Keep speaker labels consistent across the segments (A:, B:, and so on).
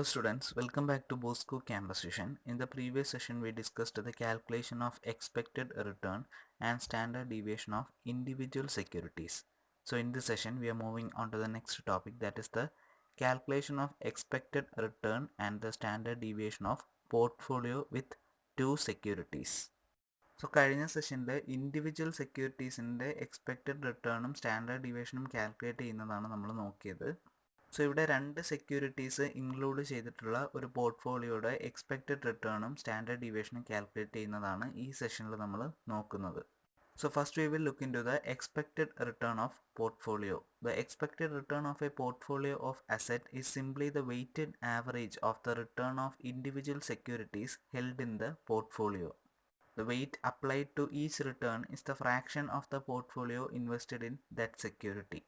A: students, welcome back to Bosco Campus Session. In the previous session, we discussed the calculation of expected return and standard deviation of individual securities. So in this session, we are moving on to the next topic, that is the calculation of expected return and the standard deviation of portfolio with two securities. So കഴിഞ്ഞ സെഷനിൽ individual സെക്യൂരിറ്റീസിൻ്റെ expected റിട്ടേണും standard ഡീവിയേഷനും calculate ചെയ്യുന്നതാണ് നമ്മൾ നോക്കിയത്. So ഇവിടെ രണ്ട് securities include ചെയ്തിട്ടുള്ള ഒരു പോർട്ട്ഫോളിയോയുടെ expected റിട്ടേണും standard ഡീവിയേഷനും calculate ചെയ്യുന്നതാണ് ഈ സെഷനിൽ നമ്മൾ നോക്കുന്നത്. So first we will look into the expected return of portfolio. The expected return of a portfolio of asset is simply the weighted average of the return of individual securities held in the portfolio. The weight applied to each return is the fraction of the portfolio invested in that security.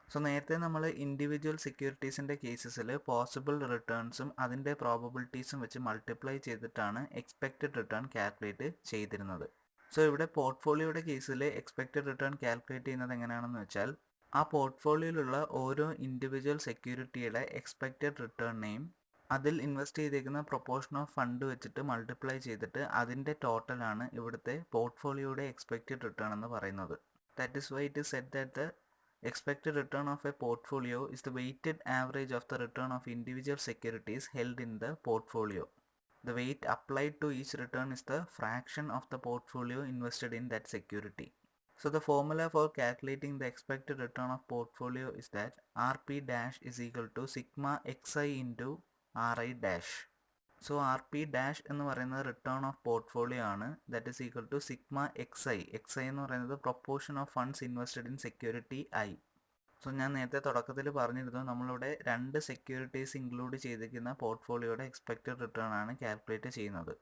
A: So നേരത്തെ നമ്മൾ individual സെക്യൂരിറ്റീസിൻ്റെ കേസസിൽ possible റിട്ടേൺസും അതിൻ്റെ പ്രോബബിലിറ്റീസും വെച്ച് multiply ചെയ്തിട്ടാണ് expected return calculate ചെയ്തിരുന്നത്. So ഇവിടെ പോർട്ട്ഫോളിയോയുടെ കേസിൽ expected return calculate ചെയ്യുന്നത് എങ്ങനെയാണെന്ന് വെച്ചാൽ ആ പോർട്ട്ഫോളിയോയിലുള്ള ഓരോ ഇൻഡിവിജ്വൽ സെക്യൂരിറ്റിയുടെ എക്സ്പെക്റ്റഡ് റിട്ടേണിനെയും അതിൽ ഇൻവെസ്റ്റ് ചെയ്തേക്കുന്ന പ്രൊപ്പോർഷൻ ഓഫ് ഫണ്ട് വെച്ചിട്ട് മൾട്ടിപ്ലൈ ചെയ്തിട്ട് അതിൻ്റെ ടോട്ടലാണ് ഇവിടുത്തെ പോർട്ട്ഫോളിയോയുടെ എക്സ്പെക്റ്റഡ് റിട്ടേൺ എന്ന് പറയുന്നത്. That is why it is said that the expected return of a portfolio is the weighted average of the return of individual securities held in the portfolio. The weight applied to each return is the fraction of the portfolio invested in that security. So the formula for calculating the expected return of portfolio is that Rp dash is equal to sigma xi into Ri dash. So R P dash എന്ന് പറയുന്നത് return of portfolio ആണ്. That is equal to sigma X I എന്ന് പറയുന്നത് proportion of funds invested in security I. So ഞാൻ നേരത്തെ തുടക്കത്തിൽ പറഞ്ഞിരുന്നു നമ്മളിവിടെ രണ്ട് സെക്യൂരിറ്റീസ് ഇൻക്ലൂഡ് ചെയ്തിരിക്കുന്ന പോർട്ട്ഫോളിയോയുടെ എക്സ്പെക്റ്റഡ് റിട്ടേൺ ആണ് കാൽക്കുലേറ്റ് ചെയ്യുന്നത്.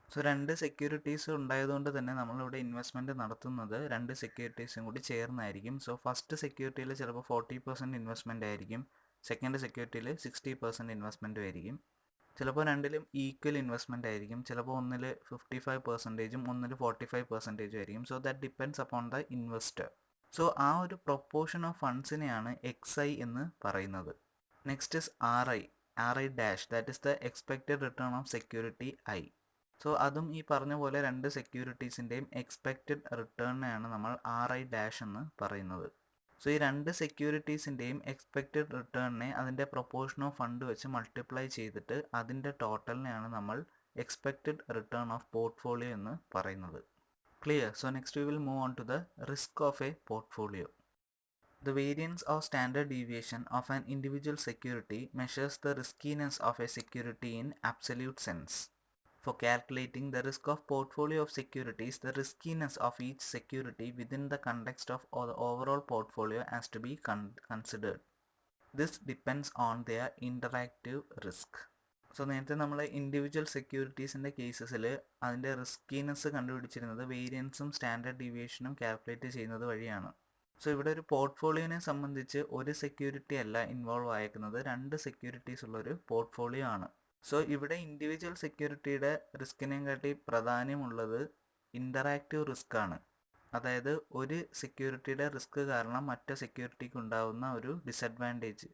A: സോ രണ്ട് സെക്യൂരിറ്റീസ് ഉണ്ടായതുകൊണ്ട് തന്നെ നമ്മളിവിടെ ഇൻവെസ്റ്റ്മെൻറ്റ് നടത്തുന്നത് രണ്ട് സെക്യൂരിറ്റീസും കൂടി ചേർന്നായിരിക്കും. സോ ഫസ്റ്റ് സെക്യൂരിറ്റിയിൽ ചിലപ്പോൾ 40% ഇൻവെസ്റ്റ്മെൻ്റ് ആയിരിക്കും, സെക്കൻഡ് സെക്യൂരിറ്റിയിൽ 60% ഇൻവെസ്റ്റ്മെൻറ്റും ആയിരിക്കും. ചിലപ്പോൾ രണ്ടിലും ഈക്വൽ ഇൻവെസ്റ്റ്മെൻ്റ് ആയിരിക്കും, ചിലപ്പോൾ ഒന്നിൽ 55%, ഒന്നിൽ 45% ആയിരിക്കും. So that depends upon the investor. So ആ ഒരു പ്രൊപ്പോർഷൻ ഓഫ് ഫണ്ട്സിനെയാണ് എക്സ് ഐ എന്ന് പറയുന്നത്. Next is R I dash, that is the expected return of security I. So അതും ഈ പറഞ്ഞ പോലെ രണ്ട് സെക്യൂരിറ്റീസിൻ്റെയും എക്സ്പെക്റ്റഡ് റിട്ടേണിനെയാണ് നമ്മൾ ആർ ഐ ഡാഷ് എന്ന് പറയുന്നത്. സോ ഈ രണ്ട് സെക്യൂരിറ്റീസിൻ്റെയും എക്സ്പെക്റ്റഡ് റിട്ടേണിനെ അതിൻ്റെ പ്രൊപ്പോർഷൻ ഓഫ് ഫണ്ട് വെച്ച് മൾട്ടിപ്ലൈ ചെയ്തിട്ട് അതിൻ്റെ ടോട്ടലിനെയാണ് നമ്മൾ എക്സ്പെക്റ്റഡ് റിട്ടേൺ ഓഫ് പോർട്ട്ഫോളിയോ എന്ന് പറയുന്നത്. Clear? So next we will move on to the risk of a portfolio. The variance or standard deviation of an individual security measures the riskiness of a security in absolute sense. For calculating the risk of portfolio of securities, the riskiness of each security within the context of the overall portfolio has to be considered. This depends on their interactive risk. So നേരത്തെ നമ്മൾ individual സെക്യൂരിറ്റീസിൻ്റെ കേസസിൽ അതിൻ്റെ റിസ്കിനെസ് കണ്ടുപിടിച്ചിരുന്നത് വേരിയൻസും standard ഡീവിയേഷനും calculate ചെയ്യുന്നത് വഴിയാണ്. So ഇവിടെ ഒരു പോർട്ട്ഫോളിയോനെ സംബന്ധിച്ച് ഒരു security അല്ല ഇൻവോൾവ് ആയിരിക്കുന്നത്, രണ്ട് സെക്യൂരിറ്റീസ് ഉള്ളൊരു പോർട്ട്ഫോളിയോ ആണ്. സോ ഇവിടെ ഇൻഡിവിജ്വൽ സെക്യൂരിറ്റിയുടെ റിസ്കിനെയും കാട്ടി പ്രാധാന്യമുള്ളത് ഇൻ്ററാക്റ്റീവ് റിസ്ക് ആണ്. അതായത് ഒരു സെക്യൂരിറ്റിയുടെ റിസ്ക് കാരണം മറ്റേ സെക്യൂരിറ്റിക്ക് ഉണ്ടാകുന്ന ഒരു ഡിസഡ്വാൻറ്റേജ്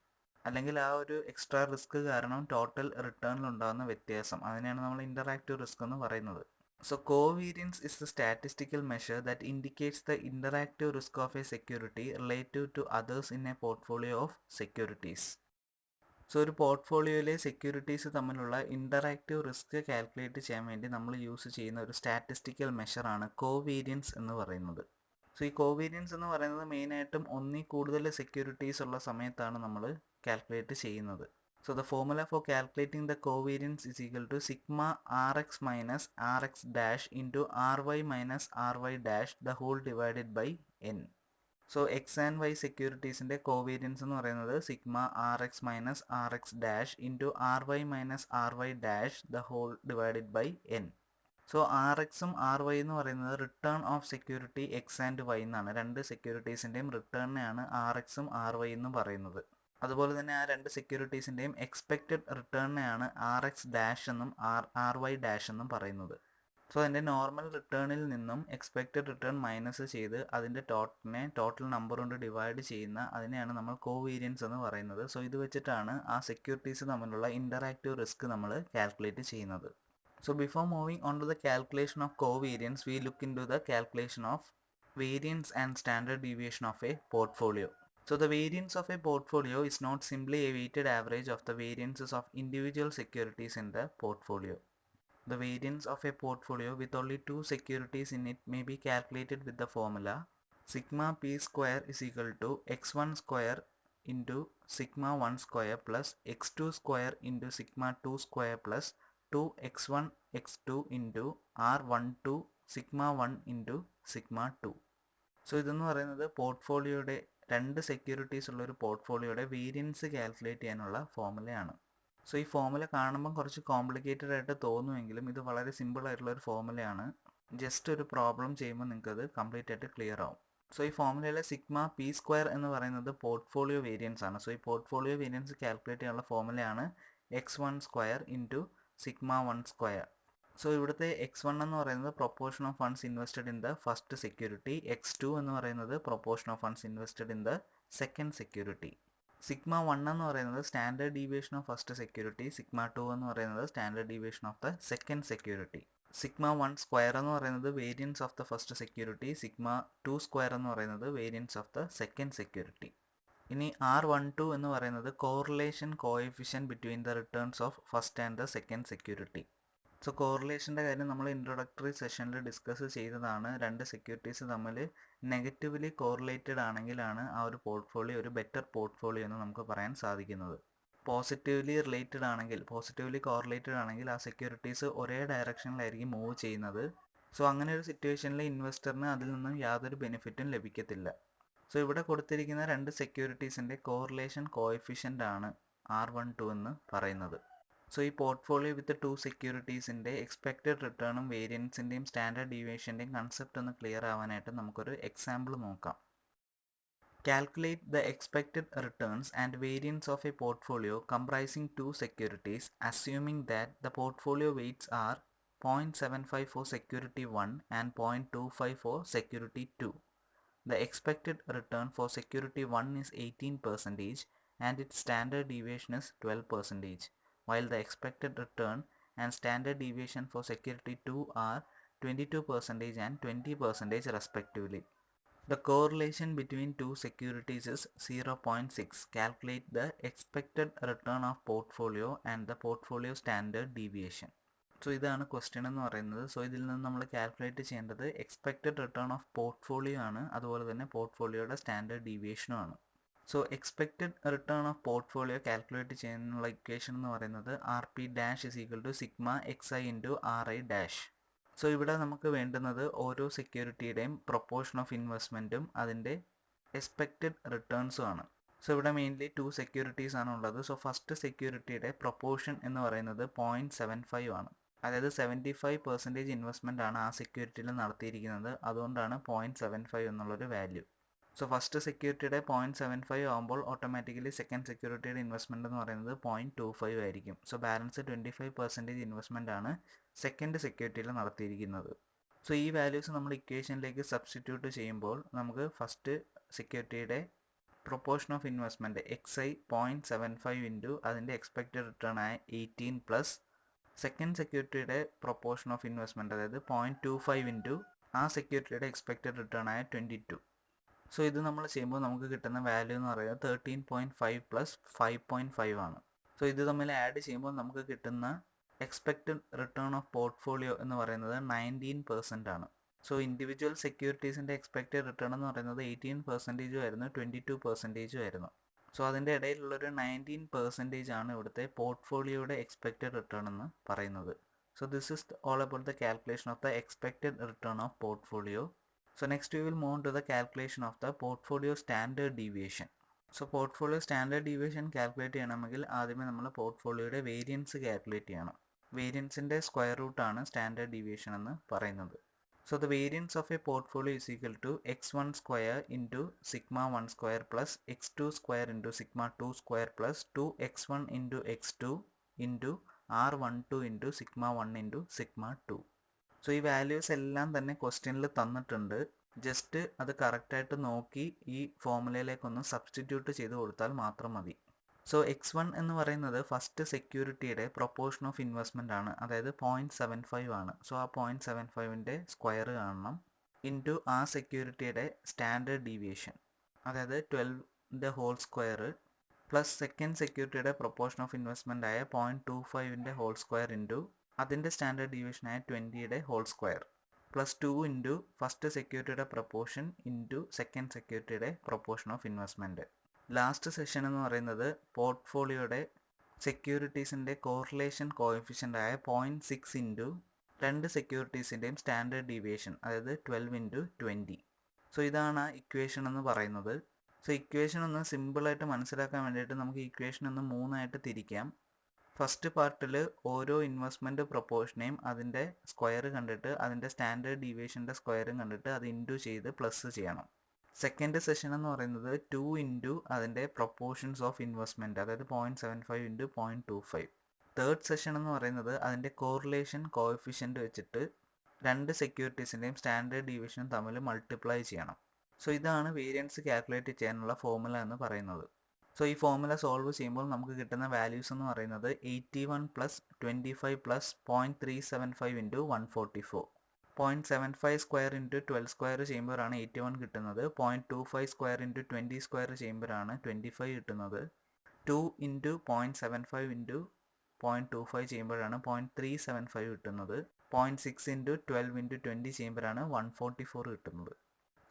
A: അല്ലെങ്കിൽ ആ ഒരു എക്സ്ട്രാ റിസ്ക് കാരണം ടോട്ടൽ റിട്ടേണിൽ ഉണ്ടാകുന്ന വ്യത്യാസം, അതിനെയാണ് നമ്മൾ ഇൻ്ററാക്റ്റീവ് റിസ്ക് എന്ന് പറയുന്നത്. So covariance is the statistical measure that indicates the interactive risk of a security relative to others in a portfolio of securities. So ഒരു പോർട്ട്ഫോളിയോയിലെ സെക്യൂരിറ്റീസ് തമ്മിലുള്ള ഇൻ്ററാക്റ്റീവ് റിസ്ക് കാൽക്കുലേറ്റ് ചെയ്യാൻ വേണ്ടി നമ്മൾ യൂസ് ചെയ്യുന്ന ഒരു സ്റ്റാറ്റിസ്റ്റിക്കൽ മെഷറാണ് കോവേരിയൻസ് എന്ന് പറയുന്നത്. സോ ഈ കോവേരിയൻസ് എന്ന് പറയുന്നത് മെയിനായിട്ടും ഒന്നിൽ കൂടുതൽ സെക്യൂരിറ്റീസ് ഉള്ള സമയത്താണ് നമ്മൾ കാൽക്കുലേറ്റ് ചെയ്യുന്നത്. So the formula for calculating the covariance is equal to sigma rx minus rx dash into ry minus ry dash the whole divided by n. So x and y സെക്യൂരിറ്റീസിൻ്റെ covariance എന്ന് പറയുന്നത് sigma R X minus R X dash into R Y minus R Y dash the whole divided by N. So R എക്സും R Y എന്ന് പറയുന്നത് return of security X and Y എന്നാണ്. രണ്ട് സെക്യൂരിറ്റീസിൻ്റെയും റിട്ടേണിനെയാണ് ആർ എക്സും ആർ വൈ എന്നും പറയുന്നത്. അതുപോലെ തന്നെ ആ രണ്ട് സെക്യൂരിറ്റീസിൻ്റെയും എക്സ്പെക്റ്റഡ് റിട്ടേണിനെയാണ് ആർ എക്സ് ഡാഷ് എന്നും ആർ വൈ ഡാഷ് എന്നും പറയുന്നത്. സോ അതിൻ്റെ നോർമൽ റിട്ടേണിൽ നിന്നും എക്സ്പെക്റ്റഡ് റിട്ടേൺ മൈനസ് ചെയ്ത് അതിൻ്റെ ടോട്ടൽ നമ്പർ കൊണ്ട് ഡിവൈഡ് ചെയ്യുന്ന അതിനെയാണ് നമ്മൾ കോവേരിയൻസ് എന്ന് പറയുന്നത്. സോ ഇത് വെച്ചിട്ടാണ് ആ സെക്യൂരിറ്റീസ് തമ്മിലുള്ള ഇൻ്ററാക്റ്റീവ് റിസ്ക് നമ്മൾ കാൽക്കുലേറ്റ് ചെയ്യുന്നത്. So before moving on to the calculation of covariance, we look into the calculation of variance and standard deviation of a portfolio. So the variance of a portfolio is not simply a weighted average of the variances of individual securities in the portfolio. The variance of a portfolio with only two securities in it may be calculated with the formula sigma p square is equal to x1 square into sigma 1 square plus x2 square into sigma 2 square plus 2x1 x2 into r12 sigma 1 into sigma 2. So ഇതെന്ന് പറയുന്നത് പോർട്ട്ഫോളിയോയുടെ രണ്ട് securities ഉള്ള ഒരു പോർട്ട്ഫോളിയോയുടെ variance calculate ചെയ്യാനുള്ള ഫോർമുലയാണ്. So ഈ formula കാണുമ്പം കുറച്ച് complicated ആയിട്ട് തോന്നുമെങ്കിലും ഇത് വളരെ സിമ്പിൾ ആയിട്ടുള്ള ഒരു ഫോർമുലയാണ്. ജസ്റ്റ് ഒരു പ്രോബ്ലം ചെയ്യുമ്പോൾ നിങ്ങൾക്കത് കംപ്ലീറ്റ് ആയിട്ട് ക്ലിയർ ആവും. സോ ഈ ഫോർമുലയിലെ സിഗ്മ പി സ്ക്വയർ എന്ന് പറയുന്നത് പോർട്ട്ഫോളിയോ വേരിയൻസ് ആണ്. സോ ഈ പോർട്ട്ഫോളിയോ വേരിയൻസ് കാൽക്കുലേറ്റ് ചെയ്യാനുള്ള ഫോർമുലയാണ് x1 square into sigma 1 square. So ഇവിടുത്തെ x1 എന്ന് പറയുന്നത് proportion of funds invested in the first security, x2 എന്ന് പറയുന്നത് proportion of funds invested in the second security. Sigma 1 എന്ന് പറയുന്നത് standard deviation of first security, sigma 2 എന്ന് പറയുന്നത് standard deviation of the second security. Sigma 1 square എന്ന് പറയുന്നത് variance of the first security, sigma 2 square എന്ന് പറയുന്നത് variance of the second security. ഇനി R12 എന്ന് പറയുന്നത് correlation coefficient between the returns of first and the second security. So കോറിലേഷൻ്റെ കാര്യം നമ്മൾ ഇൻട്രൊഡക്ടറി സെഷനിൽ ഡിസ്കസ് ചെയ്തതാണ്. രണ്ട് സെക്യൂരിറ്റീസ് തമ്മിൽ നെഗറ്റീവ്ലി കോറിലേറ്റഡ് ആണെങ്കിലാണ് ആ ഒരു പോർട്ട്ഫോളിയോ ഒരു ബെറ്റർ പോർട്ട്ഫോളിയോ എന്ന് നമുക്ക് പറയാൻ സാധിക്കുന്നത്. പോസിറ്റീവ്ലി റിലേറ്റഡ് ആണെങ്കിൽ, പോസിറ്റീവ്ലി കോറിലേറ്റഡ് ആണെങ്കിൽ ആ സെക്യൂരിറ്റീസ് ഒരേ ഡയറക്ഷനിലായിരിക്കും മൂവ് ചെയ്യുന്നത്. സോ അങ്ങനെ ഒരു സിറ്റുവേഷനിൽ ഇൻവെസ്റ്ററിന് അതിൽ നിന്നും യാതൊരു ബെനിഫിറ്റും ലഭിക്കത്തില്ല. സോ ഇവിടെ കൊടുത്തിരിക്കുന്ന രണ്ട് സെക്യൂരിറ്റീസിൻ്റെ കോറിലേഷൻ കോഎഫിഷ്യൻ്റ് ആണ് R12 എന്ന് പറയുന്നത്. സോ ഈ പോർട്ട്ഫോളിയോ വിത്ത് ടു സെക്യൂരിറ്റീസിൻ്റെ എക്സ്പെക്റ്റഡ് റിട്ടേണും വേരിയൻസിൻ്റെയും സ്റ്റാൻഡേർഡ് ഡീവിയേഷൻ്റെയും കൺസെപ്റ്റ് ഒന്ന് ക്ലിയർ ആവാനായിട്ട് നമുക്കൊരു എക്സാമ്പിൾ നോക്കാം. Calculate the expected returns and variance of a portfolio comprising two securities, assuming that the portfolio weights are 0.75 for security 1 and 0.25 for security 2. The expected return for security 1 is 18% and its standard deviation is 12%, while the expected return and standard deviation for security 2 are 22% and 20% respectively. The correlation between two securities is 0.6. Calculate the expected return of portfolio and the portfolio standard deviation. So ഇതാണ് question എന്ന് പറയുന്നത്. So ഇതിൽ നിന്ന് നമ്മൾ calculate ചെയ്യേണ്ടത് expected return of portfolio ആണ്, അതുപോലെ തന്നെ പോർട്ട്ഫോളിയോയുടെ സ്റ്റാൻഡേർഡ് ഡീവിയേഷനും ആണ്. So expected return of portfolio calculate ചെയ്യുന്നതിനുള്ള ഇക്വേഷൻ എന്ന് പറയുന്നത് RP- is equal to sigma xi into RI-. So ഇവിടെ നമുക്ക് വേണ്ടുന്നത് ഓരോ സെക്യൂരിറ്റിയുടെയും പ്രൊപ്പോർഷൻ ഓഫ് ഇൻവെസ്റ്റ്മെൻറ്റും അതിൻ്റെ എക്സ്പെക്റ്റഡ് റിട്ടേൺസും ആണ്. സോ ഇവിടെ മെയിൻലി ടു സെക്യൂരിറ്റീസ് ആണ് ഉള്ളത്. സോ ഫസ്റ്റ് സെക്യൂരിറ്റിയുടെ പ്രൊപ്പോർഷൻ എന്ന് പറയുന്നത് 0.75 ആണ്. അതായത് 75% ഇൻവെസ്റ്റ്മെൻ്റ് ആണ് ആ സെക്യൂരിറ്റിയിൽ നടത്തിയിരിക്കുന്നത്. അതുകൊണ്ടാണ് 0.75 എന്നുള്ളൊരു വാല്യൂ. സോ ഫസ്റ്റ് സെക്യൂരിറ്റിയുടെ 0.75 ആകുമ്പോൾ ഓട്ടോമാറ്റിക്കലി സെക്കൻഡ് സെക്യൂരിറ്റിയുടെ ഇൻവെസ്റ്റ്മെൻറ്റ് എന്ന് പറയുന്നത് 0.25 ആയിരിക്കും. സോ ബാലൻസ് 25% ഇൻവെസ്റ്റ്മെൻ്റ് ആണ് സെക്കൻഡ് സെക്യൂരിറ്റിയിൽ നടത്തിയിരിക്കുന്നത്. സോ ഈ വാല്യൂസ് നമ്മൾ ഇക്വേഷനിലേക്ക് സബ്സ്റ്റിറ്റ്യൂട്ട് ചെയ്യുമ്പോൾ നമുക്ക് ഫസ്റ്റ് സെക്യൂരിറ്റിയുടെ proportion of investment XI 0.75 into അതിൻ്റെ എക്സ്പെക്റ്റഡ് റിട്ടേൺ ആയ 18 പ്ലസ് സെക്കൻഡ് സെക്യൂരിറ്റിയുടെ പ്രൊപ്പോർഷൻ ഓഫ് ഇൻവെസ്റ്റ്മെൻറ്റ് അതായത് 0.25 ഇൻറ്റു ആ സെക്യൂരിറ്റിയുടെ എക്സ്പെക്റ്റഡ് റിട്ടേൺ ആയ 22. സോ ഇത് നമ്മൾ ചെയ്യുമ്പോൾ നമുക്ക് കിട്ടുന്ന വാല്യൂ എന്ന് പറയുന്നത് 13.5 പ്ലസ് 5.5 ആണ്. സോ ഇത് തമ്മിൽ ആഡ് ചെയ്യുമ്പോൾ നമുക്ക് കിട്ടുന്ന എക്സ്പെക്റ്റഡ് റിട്ടേൺ ഓഫ് പോർട്ട്ഫോളിയോ എന്ന് പറയുന്നത് 19% ആണ്. സോ ഇൻഡിവിജ്വൽ സെക്യൂരിറ്റീസിൻ്റെ എക്സ്പെക്റ്റഡ് റിട്ടേൺ എന്ന് പറയുന്നത് 18% ആയിരുന്നു, 22% ആയിരുന്നു. സോ അതിൻ്റെ ഇടയിലുള്ളൊരു 19% ആണ് ഇവിടുത്തെ പോർട്ട്ഫോളിയോയുടെ എക്സ്പെക്റ്റഡ് റിട്ടേൺ എന്ന് പറയുന്നത്. So this is all about the calculation of the expected return of portfolio. So next we will move on to the calculation of the portfolio standard deviation. So portfolio standard deviation calculate ചെയ്യണമെങ്കിൽ ആദ്യമേ നമ്മൾ പോർട്ട്ഫോളിയോയുടെ variance calculate ചെയ്യണം. വേരിയൻസിൻ്റെ square root ആണ് standard deviation എന്ന് പറയുന്നത്. So the variance of a portfolio is equal to x1 square into sigma 1 square plus x2 square into sigma 2 square plus 2x1 into x2 into r12 into sigma 1 into sigma 2. So ഈ values എല്ലാം തന്നെ ക്വസ്റ്റ്യനിൽ തന്നിട്ടുണ്ട്. Just അത് കറക്റ്റായിട്ട് നോക്കി ഈ ഫോർമുലയിലേക്കൊന്ന് substitute ചെയ്ത് കൊടുത്താൽ മാത്രം മതി. സോ x1 എന്ന് പറയുന്നത് ഫസ്റ്റ് സെക്യൂരിറ്റിയുടെ പ്രൊപ്പോർഷൻ ഓഫ് ഇൻവെസ്റ്റ്മെൻ്റ് ആണ്, അതായത് 0.75 ആണ്. സോ ആ 0.75ൻ്റെ സ്ക്വയർ കാണണം ഇൻറ്റു ആ സെക്യൂരിറ്റിയുടെ സ്റ്റാൻഡേർഡ് ഡീവിയേഷൻ, അതായത് 12ൻ്റെ ഹോൾ സ്ക്വയർ പ്ലസ് സെക്കൻഡ് സെക്യൂരിറ്റിയുടെ പ്രൊപ്പോർഷൻ ഓഫ് ഇൻവെസ്റ്റ്മെൻ്റ് ആയ 0.25ൻ്റെ ഹോൾ സ്ക്വയർ ഇൻറ്റു അതിൻ്റെ സ്റ്റാൻഡേർഡ് ഡീവിയേഷനായ 20യുടെ whole square plus 2 into first സെക്യൂരിറ്റിയുടെ പ്രൊപ്പോർഷൻ ഇൻറ്റു സെക്കൻഡ് സെക്യൂരിറ്റിയുടെ proportion of investment. Last session എന്ന് പറയുന്നത് പോർട്ട്ഫോളിയോയുടെ സെക്യൂരിറ്റീസിൻ്റെ കോറിലേഷൻ കോഎഫിഷ്യൻ്റ് ആയ 0.6 ഇൻറ്റു രണ്ട് സെക്യൂരിറ്റീസിൻ്റെയും സ്റ്റാൻഡേർഡ് ഡീവിയേഷൻ, അതായത് 12 ഇൻറ്റു 20. സോ ഇതാണ് ആ ഇക്വേഷൻ എന്ന് പറയുന്നത്. സോ ഇക്വേഷൻ ഒന്ന് സിമ്പിളായിട്ട് മനസ്സിലാക്കാൻ വേണ്ടിയിട്ട് നമുക്ക് ഇക്വേഷൻ ഒന്ന് മൂന്നായിട്ട് തിരിക്കാം. ഫസ്റ്റ് പാർട്ടിൽ ഓരോ ഇൻവെസ്റ്റ്മെൻറ്റ് പ്രൊപ്പോർഷനെയും അതിൻ്റെ സ്ക്വയർ കണ്ടിട്ട് അതിൻ്റെ സ്റ്റാൻഡേർഡ് ഡീവിയേഷൻ്റെ സ്ക്വയറും കണ്ടിട്ട് അത് ഇൻറ്റു ചെയ്ത് പ്ലസ് ചെയ്യണം. സെക്കൻഡ് സെഷൻ എന്ന് പറയുന്നത് 2 ഇൻറ്റു അതിൻ്റെ പ്രൊപ്പോർഷൻസ് ഓഫ് ഇൻവെസ്റ്റ്മെൻറ്റ്, അതായത് 0.75 ഇൻറ്റു 0.25. തേർഡ് സെഷൻ എന്ന് പറയുന്നത് അതിൻ്റെ കോറിലേഷൻ കോഎഫിഷ്യൻ്റ് വെച്ചിട്ട് രണ്ട് സെക്യൂരിറ്റീസിൻ്റെയും സ്റ്റാൻഡേർഡ് ഡീവിയേഷനും തമ്മിൽ മൾട്ടിപ്ലൈ ചെയ്യണം. സോ ഇതാണ് വേരിയൻസ് കാൽക്കുലേറ്റ് ചെയ്യാനുള്ള ഫോർമുല എന്ന് പറയുന്നത്. സോ ഈ ഫോർമുല സോൾവ് ചെയ്യുമ്പോൾ നമുക്ക് കിട്ടുന്ന വാല്യൂസ് എന്ന് പറയുന്നത് 81 plus 25 plus 0.375 into 144. 0.75 square into 12 square ചെയ്യുമ്പോഴാണ് 81 കിട്ടുന്നത്. 0.25 സ്ക്വയർ ഇൻറ്റു 20 സ്ക്വയർ ചെയ്യുമ്പോഴാണ് 25 കിട്ടുന്നത്. 2 ഇൻറ്റു 0.75 ഇൻറ്റു 0.25 ചെയ്യുമ്പോഴാണ് 0.375 കിട്ടുന്നത്. 0.6 ഇൻറ്റു 12 ഇൻറ്റു 20 ചെയ്യുമ്പോഴാണ് 144 കിട്ടുന്നത്.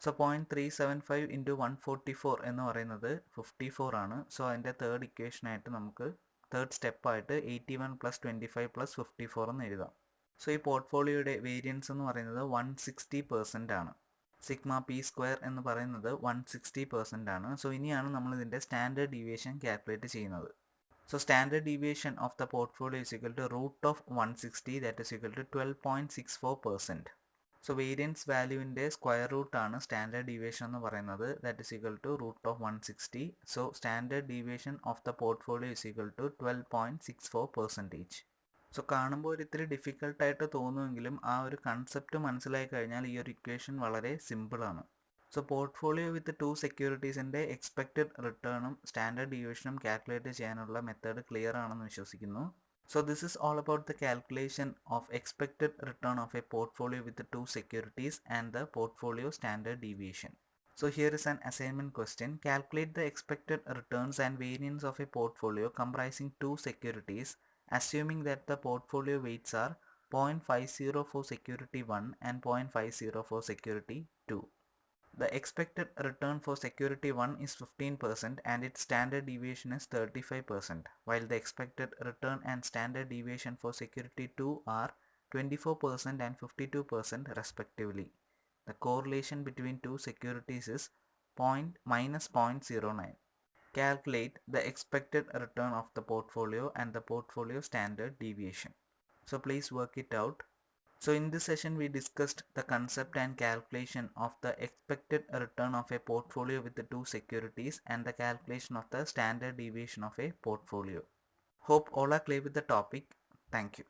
A: സോ 0.375 ഇൻറ്റു 144 എന്ന് പറയുന്നത് 54 ആണ്. സോ അതിൻ്റെ തേർഡ് ഇക്വേഷനായിട്ട് നമുക്ക് തേർഡ് സ്റ്റെപ്പായിട്ട് 81 പ്ലസ് 25 പ്ലസ് 54 എന്ന് എഴുതാം. സോ ഈ പോർട്ട്ഫോളിയോയുടെ വേരിയൻസ് എന്ന് പറയുന്നത് 160% ആണ്. സിഗ്മ പി സ്ക്വയർ എന്ന് പറയുന്നത് 160% ആണ്. സോ ഇനിയാണ് നമ്മൾ ഇതിൻ്റെ സ്റ്റാൻഡേർഡ് ഡീവിയേഷൻ കാൽക്കുലേറ്റ് ചെയ്യുന്നത്. So standard deviation of the portfolio is equal to root of 160, that is equal to 12.64%. So variance വാല്യൂവിൻ്റെ സ്ക്വയർ റൂട്ടാണ് സ്റ്റാൻഡേർഡ് ഡീവിയേഷൻ എന്ന് പറയുന്നത്, that is equal to root of 160. So standard deviation of the portfolio is equal to 12.64%. So കാണുമ്പോൾ ഒരു ഇത്തിരി ഡിഫിക്കൽട്ടായിട്ട് തോന്നുമെങ്കിലും ആ ഒരു കൺസെപ്റ്റ് മനസ്സിലായി കഴിഞ്ഞാൽ ഈ ഒരു ഇക്വേഷൻ വളരെ സിമ്പിളാണ്. സോ പോർട്ട്ഫോളിയോ വിത്ത് 2 സെക്യൂരിറ്റീസിൻ്റെ എക്സ്പെക്റ്റഡ് റിട്ടേണും സ്റ്റാൻഡേർഡ് ഡീവിയേഷനും കാൽക്കുലേറ്റ് ചെയ്യാനുള്ള മെത്തേഡ് ക്ലിയർ ആണെന്ന് വിശ്വസിക്കുന്നു. So this is all about the calculation of expected return of a portfolio with 2 securities and the portfolio standard deviation. So here is an assignment question. Calculate the expected returns and variance of a portfolio comprising 2 securities, assuming that the portfolio weights are 0.50 for security 1 and 0.50 for security 2. The expected return for security 1 is 15% and its standard deviation is 35%, while the expected return and standard deviation for security 2 are 24% and 52% respectively. The correlation between two securities is minus 0.09. Calculate the expected return of the portfolio and the portfolio standard deviation. So please work it out. So in this session we discussed the concept and calculation of the expected return of a portfolio with the 2 securities and the calculation of the standard deviation of a portfolio. Hope all are clear with the topic. Thank you.